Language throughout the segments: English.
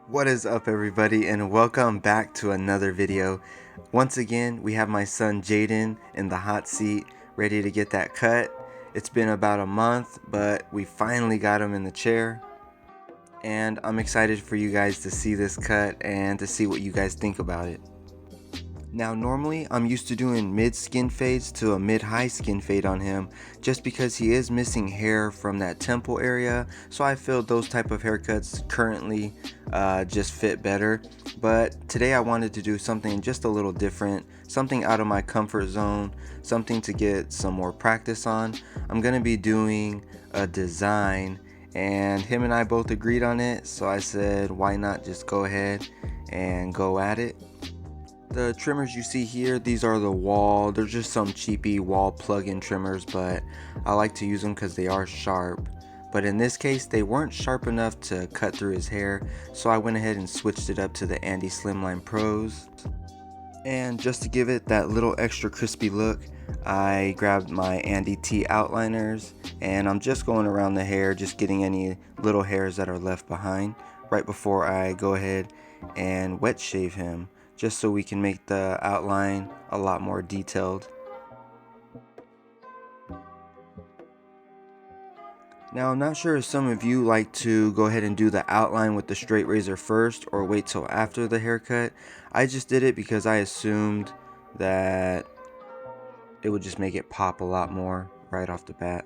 What is up, everybody, and welcome back to another video. Once again, we have my son Jaden in the hot seat, ready to get that cut. It's been about a month, but we finally got him in the chair, and I'm excited for you guys to see this cut and to see what you guys think about it. Now normally I'm used to doing mid skin fades to a mid-high skin fade on him just because he is missing hair from that temple area, so I feel those type of haircuts currently just fit better. But today I wanted to do something just a little different, something out of my comfort zone, something to get some more practice on. I'm gonna be doing a design and him and I both agreed on it, so I said why not just go ahead and go at it. The trimmers you see here, these are they're just some cheapy wall plug-in trimmers, but I like to use them because they are sharp. But in this case, they weren't sharp enough to cut through his hair, so I went ahead and switched it up to the Andy Slimline Pros. And just to give it that little extra crispy look, I grabbed my Andy T outliners, and I'm just going around the hair, just getting any little hairs that are left behind right before I go ahead and wet shave him, just so we can make the outline a lot more detailed. Now I'm not sure if some of you like to go ahead and do the outline with the straight razor first or wait till after the haircut. I just did it because I assumed that it would just make it pop a lot more right off the bat.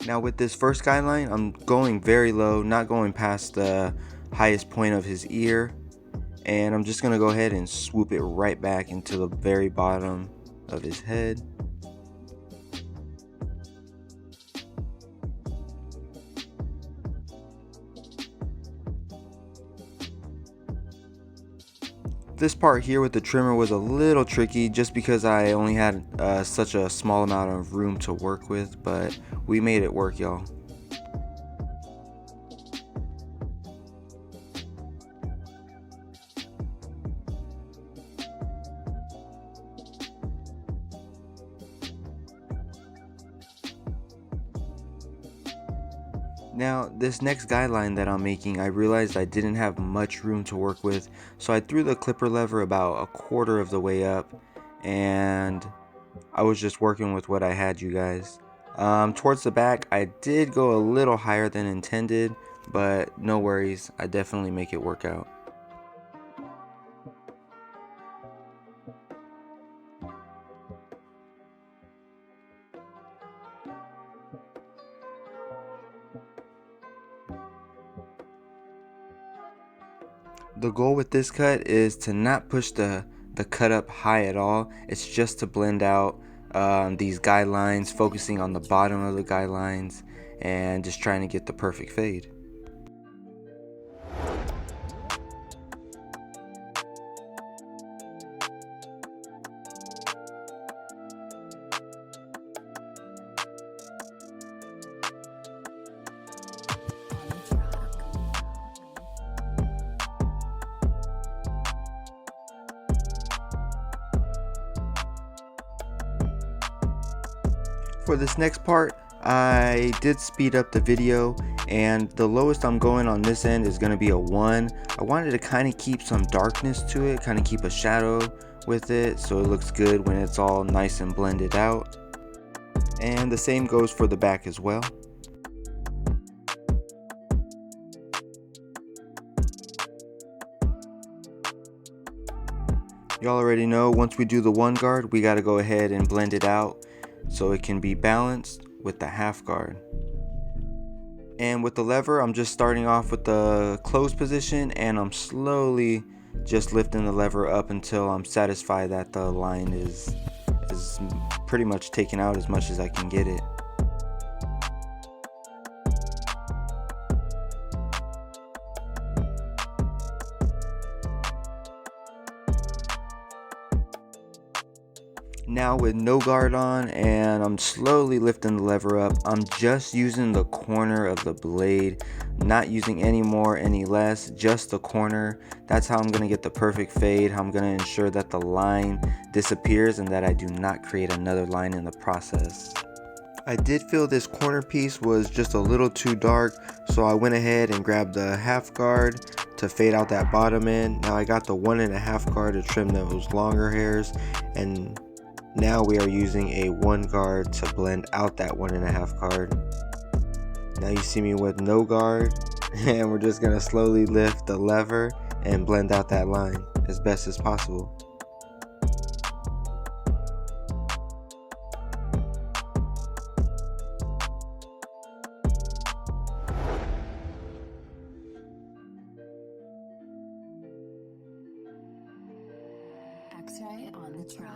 Now with this first guideline, I'm going very low, not going past the highest point of his ear, and I'm just gonna go ahead and swoop it right back into the very bottom of his head. This part here with the trimmer was a little tricky just because I only had such a small amount of room to work with, but we made it work, y'all. Now this next guideline that I'm making, I realized I didn't have much room to work with, so I threw the clipper lever about a quarter of the way up, and I was just working with what I had, you guys. Towards the back, I did go a little higher than intended, but no worries, I definitely make it work out. The goal with this cut is to not push the cut up high at all. It's just to blend out these guidelines, focusing on the bottom of the guidelines and just trying to get the perfect fade. For this next part, I did speed up the video, and the lowest I'm going on this end is going to be a 1. I wanted to kind of keep some darkness to it, kind of keep a shadow with it so it looks good when it's all nice and blended out. And the same goes for the back as well. Y'all already know, once we do the 1 guard, we got to go ahead and blend it out so it can be balanced with the half guard. And with the lever, I'm just starting off with the closed position, and I'm slowly just lifting the lever up until I'm satisfied that the line is pretty much taken out as much as I can get it. Now with no guard on and I'm slowly lifting the lever up, I'm just using the corner of the blade, not using any more, any less, just the corner. That's how I'm going to get the perfect fade, how I'm going to ensure that the line disappears and that I do not create another line in the process. I did feel this corner piece was just a little too dark, so I went ahead and grabbed the half guard to fade out that bottom end. Now I got the 1.5 guard to trim those longer hairs, and now we are using a 1 guard to blend out that 1.5 guard. Now you see me with no guard, and we're just gonna slowly lift the lever and blend out that line as best as possible. X-Ray on the track.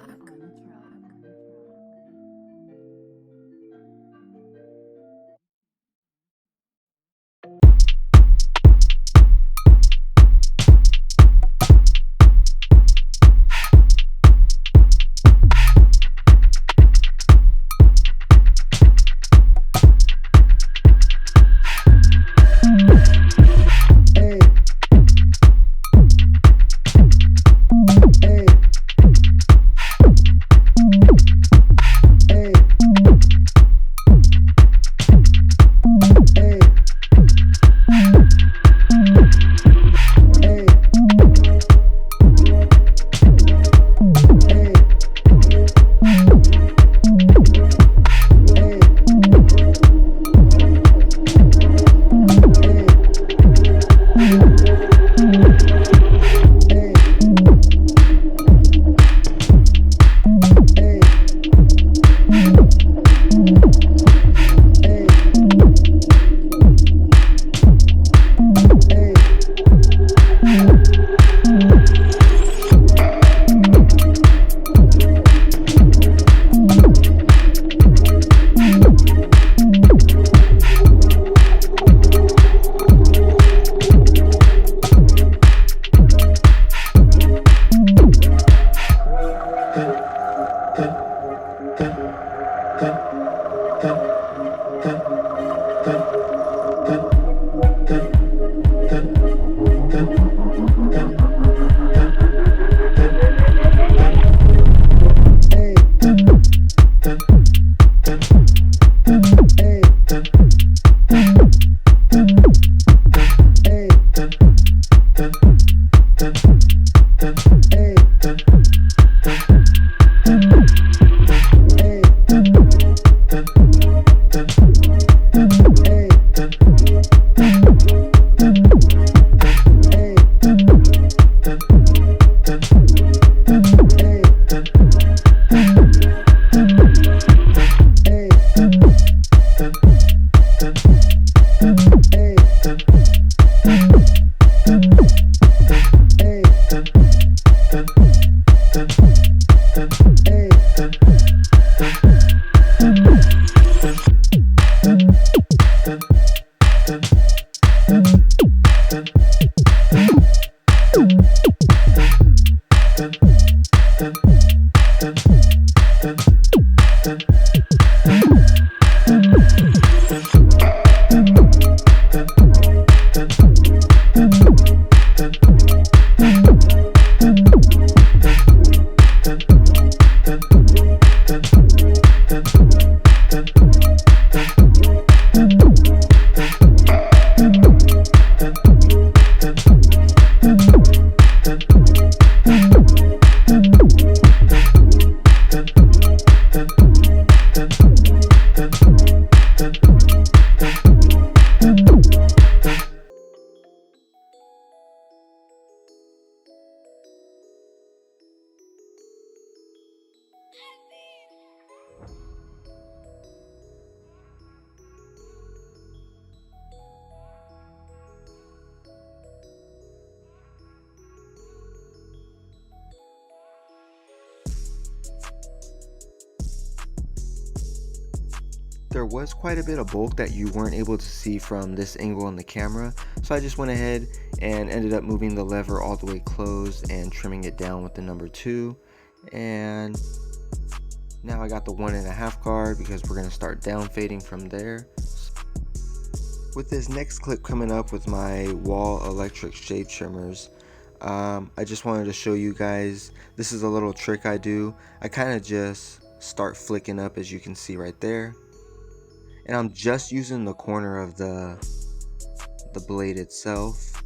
There was quite a bit of bulk that you weren't able to see from this angle on the camera, so I just went ahead and ended up moving the lever all the way closed and trimming it down with the number 2, and Now I got the 1.5 card because we're going to start down fading from there. With this next clip coming up with my wall electric shade trimmers, I just wanted to show you guys, this is a little trick I do. I kind of just start flicking up, as you can see right there, and I'm just using the corner of the blade itself,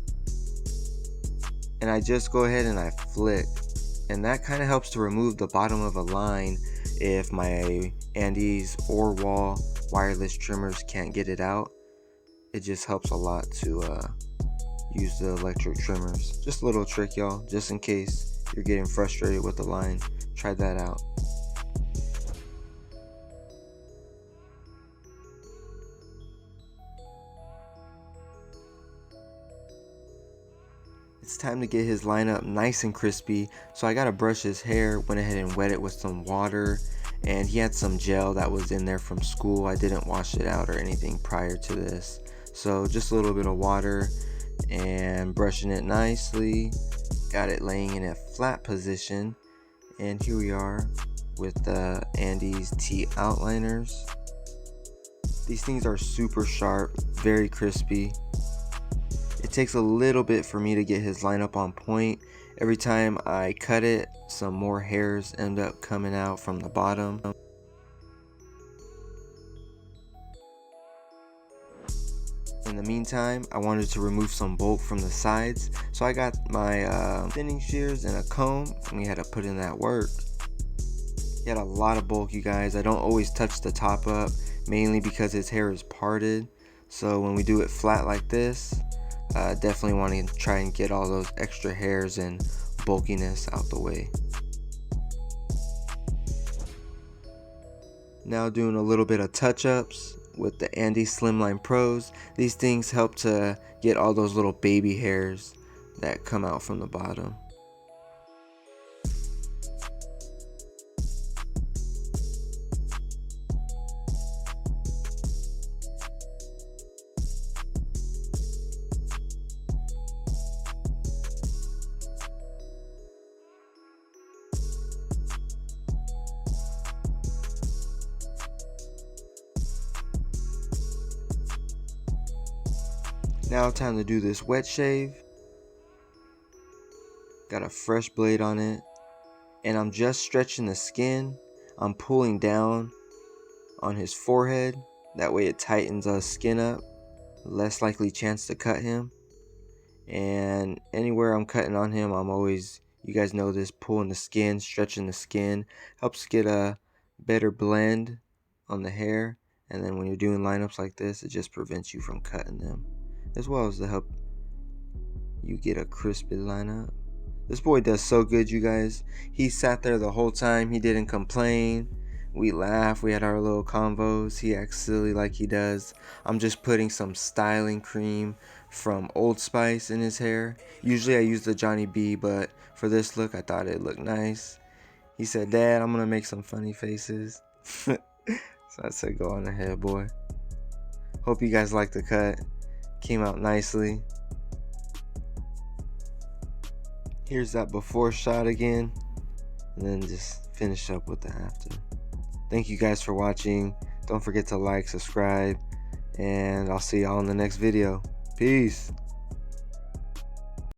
and I just go ahead and I flick, and that kind of helps to remove the bottom of a line if my Andes or wall wireless trimmers can't get it out. It just helps a lot to use the electric trimmers. Just a little trick, y'all, just in case you're getting frustrated with the line. Try that out. It's time to get his lineup nice and crispy, so I gotta brush his hair. Went ahead and wet it with some water, and he had some gel that was in there from school. I didn't wash it out or anything prior to this, so just a little bit of water and brushing it nicely. Got it laying in a flat position, and here we are with the Andes T outliners. These things are super sharp, very crispy. It takes a little bit for me to get his lineup on point. Every time I cut it, some more hairs end up coming out from the bottom. In the meantime, I wanted to remove some bulk from the sides, so I got my thinning shears and a comb, and we had to put in that work. He had a lot of bulk, you guys. I don't always touch the top up, mainly because his hair is parted. So when we do it flat like this, definitely want to try and get all those extra hairs and bulkiness out the way. Now doing a little bit of touch-ups with the Andes Slimline Pros. These things help to get all those little baby hairs that come out from the bottom. Now time to do this wet shave. Got a fresh blade on it, and I'm just stretching the skin. I'm pulling down on his forehead, that way it tightens the skin up, less likely chance to cut him. And anywhere I'm cutting on him, I'm always, you guys know this, pulling the skin, stretching the skin, helps get a better blend on the hair. And then when you're doing lineups like this, it just prevents you from cutting them, as well as to help you get a crispy lineup. This boy does so good, you guys. He sat there the whole time. He didn't complain. We laughed. We had our little convos. He acts silly like he does. I'm just putting some styling cream from Old Spice in his hair. Usually I use the Johnny B, but for this look, I thought it looked nice. He said, "Dad, I'm gonna make some funny faces." So I said, "Go on ahead, boy." Hope you guys liked the cut. Came out nicely. Here's that before shot again, and then just finish up with the after. Thank you guys for watching. Don't forget to like, subscribe, and I'll see y'all in the next video. Peace.